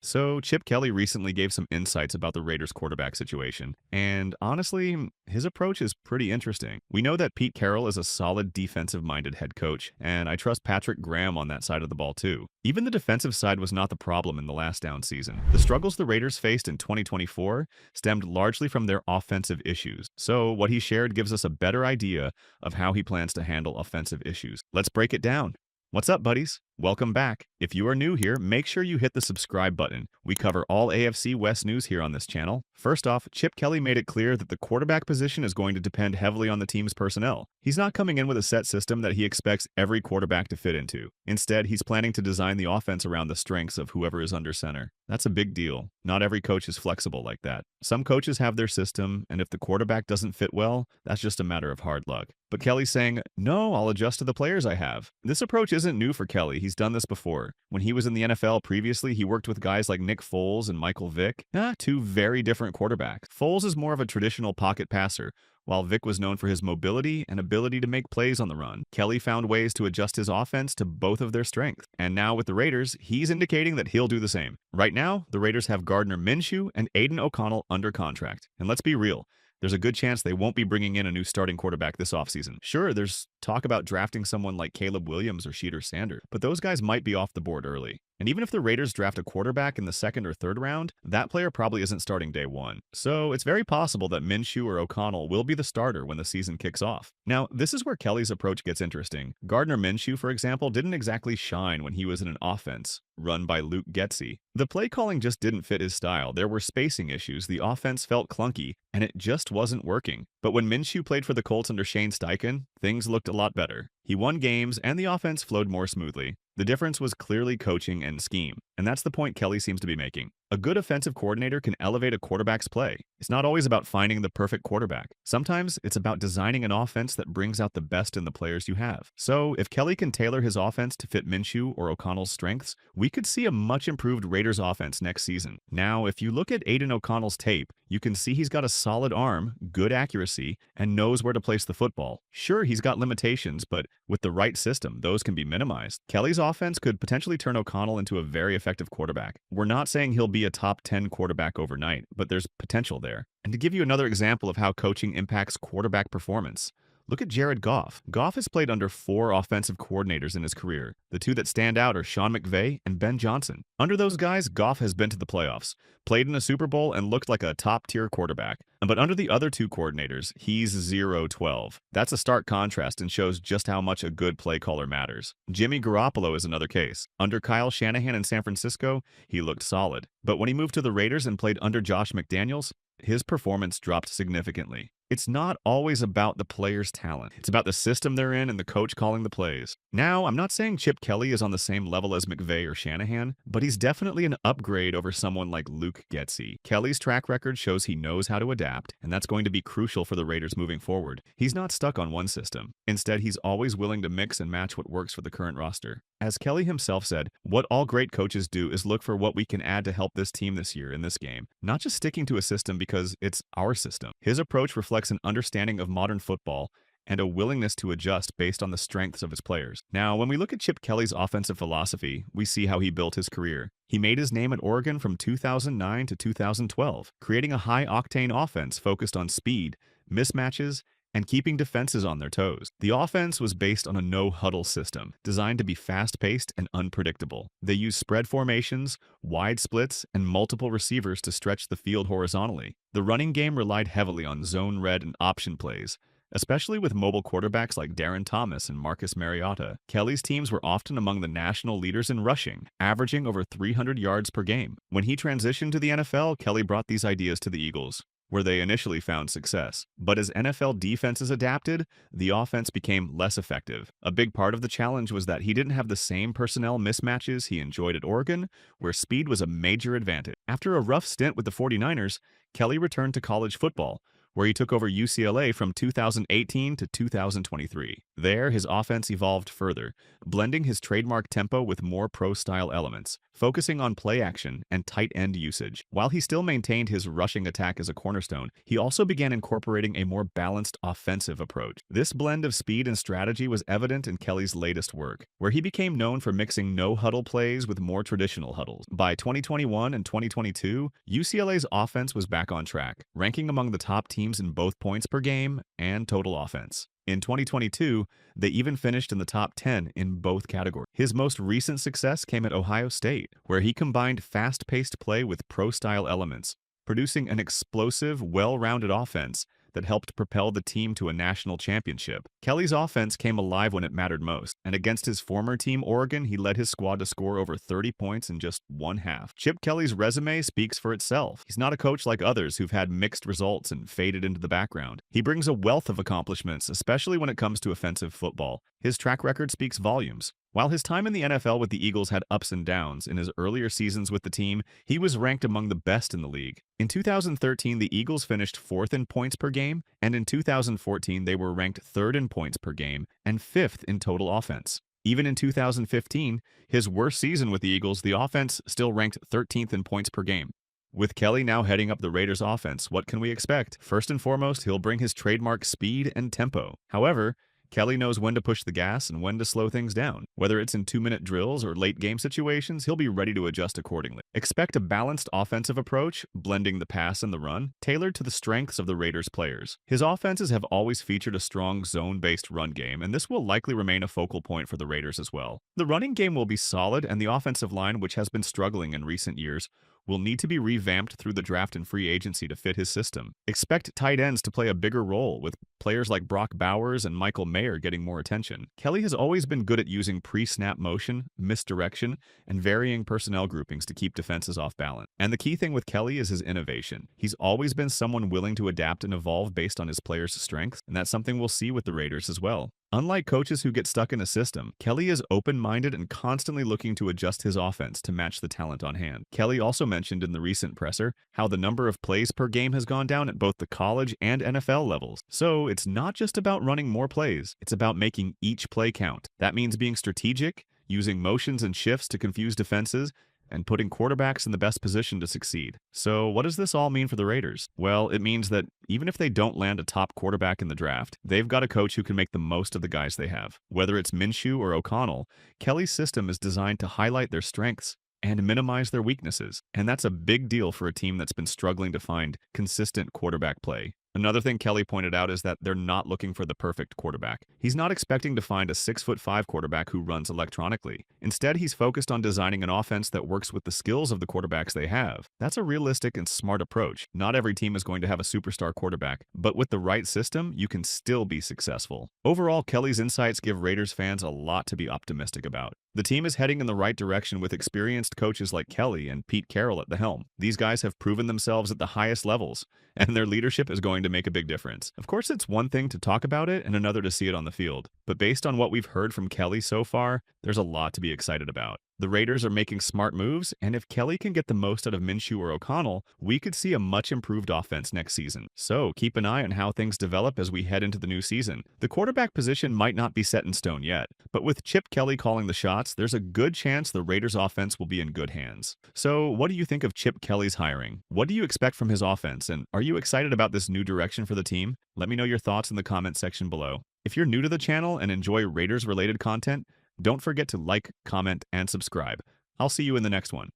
So, Chip Kelly recently gave some insights about the Raiders quarterback situation, and honestly, his approach is pretty interesting. We know that Pete Carroll is a solid defensive minded head coach, and I trust Patrick Graham on that side of the ball too. Even the defensive side was not the problem in the last down season. The struggles the Raiders faced in 2024 stemmed largely from their offensive issues. So, what he shared gives us a better idea of how he plans to handle offensive issues. Let's break it down. What's up, buddies? Welcome back. If you are new here, make sure you hit the subscribe button. We cover all AFC West news here on this channel. First off, Chip Kelly made it clear that the quarterback position is going to depend heavily on the team's personnel. He's not coming in with a set system that he expects every quarterback to fit into. Instead, he's planning to design the offense around the strengths of whoever is under center. That's a big deal. Not every coach is flexible like that. Some coaches have their system, and if the quarterback doesn't fit well, that's just a matter of hard luck. But Kelly's saying, no, I'll adjust to the players I have. This approach isn't new for Kelly. He's done this before. When he was in the NFL previously, he worked with guys like Nick Foles and Michael Vick. Two very different quarterbacks. Foles is more of a traditional pocket passer, while Vick was known for his mobility and ability to make plays on the run. Kelly found ways to adjust his offense to both of their strengths. And now with the Raiders, he's indicating that he'll do the same. Right now, the Raiders have Gardner Minshew and Aiden O'Connell under contract. And let's be real, there's a good chance they won't be bringing in a new starting quarterback this offseason. Sure, there's talk about drafting someone like Caleb Williams or Sheeter Sanders, but those guys might be off the board early. And even if the Raiders draft a quarterback in the second or third round, that player probably isn't starting day one. So it's very possible that Minshew or O'Connell will be the starter when the season kicks off. Now, this is where Kelly's approach gets interesting. Gardner Minshew, for example, didn't exactly shine when he was in an offense run by Luke Getsy. The play calling just didn't fit his style. There were spacing issues, the offense felt clunky, and it just wasn't working. But when Minshew played for the Colts under Shane Steichen, things looked a lot better. He won games, and the offense flowed more smoothly. The difference was clearly coaching and scheme, and that's the point Kelly seems to be making. A good offensive coordinator can elevate a quarterback's play. It's not always about finding the perfect quarterback. Sometimes it's about designing an offense that brings out the best in the players you have. So if Kelly can tailor his offense to fit Minshew or O'Connell's strengths, we could see a much improved Raiders offense next season. Now, if you look at Aiden O'Connell's tape, you can see he's got a solid arm, good accuracy, and knows where to place the football. Sure, he's got limitations, but with the right system, those can be minimized. Kelly's offense could potentially turn O'Connell into a very effective quarterback. We're not saying he'll be a top 10 quarterback overnight, but there's potential there. And to give you another example of how coaching impacts quarterback performance, look at Jared Goff. Goff has played under 4 offensive coordinators in his career. The two that stand out are Sean McVay and Ben Johnson. Under those guys, Goff has been to the playoffs, played in a Super Bowl, and looked like a top-tier quarterback. But under the other two coordinators, he's 0-12. That's a stark contrast and shows just how much a good play caller matters. Jimmy Garoppolo is another case. Under Kyle Shanahan in San Francisco, he looked solid. But when he moved to the Raiders and played under Josh McDaniels, his performance dropped significantly. It's not always about the player's talent. It's about the system they're in and the coach calling the plays. Now, I'm not saying Chip Kelly is on the same level as McVay or Shanahan, but he's definitely an upgrade over someone like Luke Getsy. Kelly's track record shows he knows how to adapt, and that's going to be crucial for the Raiders moving forward. He's not stuck on one system. Instead, he's always willing to mix and match what works for the current roster. As Kelly himself said, what all great coaches do is look for what we can add to help this team this year in this game, not just sticking to a system because it's our system. His approach reflects an understanding of modern football and a willingness to adjust based on the strengths of his players. Now, when we look at Chip Kelly's offensive philosophy, we see how he built his career. He made his name at Oregon from 2009 to 2012, creating a high-octane offense focused on speed, mismatches, and keeping defenses on their toes. The offense was based on a no-huddle system, designed to be fast-paced and unpredictable. They used spread formations, wide splits, and multiple receivers to stretch the field horizontally. The running game relied heavily on zone read and option plays, especially with mobile quarterbacks like Darren Thomas and Marcus Mariota. Kelly's teams were often among the national leaders in rushing, averaging over 300 yards per game. When he transitioned to the NFL, Kelly brought these ideas to the Eagles, where they initially found success. But as NFL defenses adapted, the offense became less effective. A big part of the challenge was that he didn't have the same personnel mismatches he enjoyed at Oregon, where speed was a major advantage. After a rough stint with the 49ers, Kelly returned to college football, where he took over UCLA from 2018 to 2023. There, his offense evolved further, blending his trademark tempo with more pro-style elements, focusing on play action and tight end usage. While he still maintained his rushing attack as a cornerstone, he also began incorporating a more balanced offensive approach. This blend of speed and strategy was evident in Kelly's latest work, where he became known for mixing no-huddle plays with more traditional huddles. By 2021 and 2022, UCLA's offense was back on track, ranking among the top teams in both points per game and total offense. In 2022, they even finished in the top 10 in both categories. His most recent success came at Ohio State, where he combined fast-paced play with pro-style elements, producing an explosive, well-rounded offense that helped propel the team to a national championship. Kelly's offense came alive when it mattered most, and against his former team, Oregon, he led his squad to score over 30 points in just one half. Chip Kelly's resume speaks for itself. He's not a coach like others who've had mixed results and faded into the background. He brings a wealth of accomplishments, especially when it comes to offensive football. His track record speaks volumes. While his time in the NFL with the Eagles had ups and downs, in his earlier seasons with the team, he was ranked among the best in the league. In 2013, the Eagles finished 4th in points per game, and in 2014, they were ranked 3rd in points per game and 5th in total offense. Even in 2015, his worst season with the Eagles, the offense still ranked 13th in points per game. With Kelly now heading up the Raiders' offense, what can we expect? First and foremost, he'll bring his trademark speed and tempo. However, Kelly knows when to push the gas and when to slow things down. Whether it's in 2-minute drills or late-game situations, he'll be ready to adjust accordingly. Expect a balanced offensive approach, blending the pass and the run, tailored to the strengths of the Raiders' players. His offenses have always featured a strong zone-based run game, and this will likely remain a focal point for the Raiders as well. The running game will be solid, and the offensive line, which has been struggling in recent years, will need to be revamped through the draft and free agency to fit his system. Expect tight ends to play a bigger role, with players like Brock Bowers and Michael Mayer getting more attention. Kelly has always been good at using pre-snap motion, misdirection, and varying personnel groupings to keep defenses off balance. And the key thing with Kelly is his innovation. He's always been someone willing to adapt and evolve based on his players' strengths, and that's something we'll see with the Raiders as well. Unlike coaches who get stuck in a system, Kelly is open-minded and constantly looking to adjust his offense to match the talent on hand. Kelly also mentioned in the recent presser how the number of plays per game has gone down at both the college and NFL levels. So it's not just about running more plays, it's about making each play count. That means being strategic, using motions and shifts to confuse defenses, and putting quarterbacks in the best position to succeed. So what does this all mean for the Raiders? Well, it means that even if they don't land a top quarterback in the draft, they've got a coach who can make the most of the guys they have. Whether it's Minshew or O'Connell, Kelly's system is designed to highlight their strengths and minimize their weaknesses. And that's a big deal for a team that's been struggling to find consistent quarterback play. Another thing Kelly pointed out is that they're not looking for the perfect quarterback. He's not expecting to find a 6'5" quarterback who runs electronically. Instead, he's focused on designing an offense that works with the skills of the quarterbacks they have. That's a realistic and smart approach. Not every team is going to have a superstar quarterback, but with the right system, you can still be successful. Overall, Kelly's insights give Raiders fans a lot to be optimistic about. The team is heading in the right direction with experienced coaches like Kelly and Pete Carroll at the helm. These guys have proven themselves at the highest levels, and their leadership is going to make a big difference. Of course, it's one thing to talk about it and another to see it on the field, but based on what we've heard from Kelly so far, there's a lot to be excited about. The Raiders are making smart moves, and if Kelly can get the most out of Minshew or O'Connell, we could see a much improved offense next season. So keep an eye on how things develop as we head into the new season. The quarterback position might not be set in stone yet, but with Chip Kelly calling the shots, there's a good chance the Raiders offense will be in good hands. So what do you think of Chip Kelly's hiring? What do you expect from his offense, and are you excited about this new direction for the team? Let me know your thoughts in the comment section below. If you're new to the channel and enjoy Raiders-related content, don't forget to like, comment, and subscribe. I'll see you in the next one.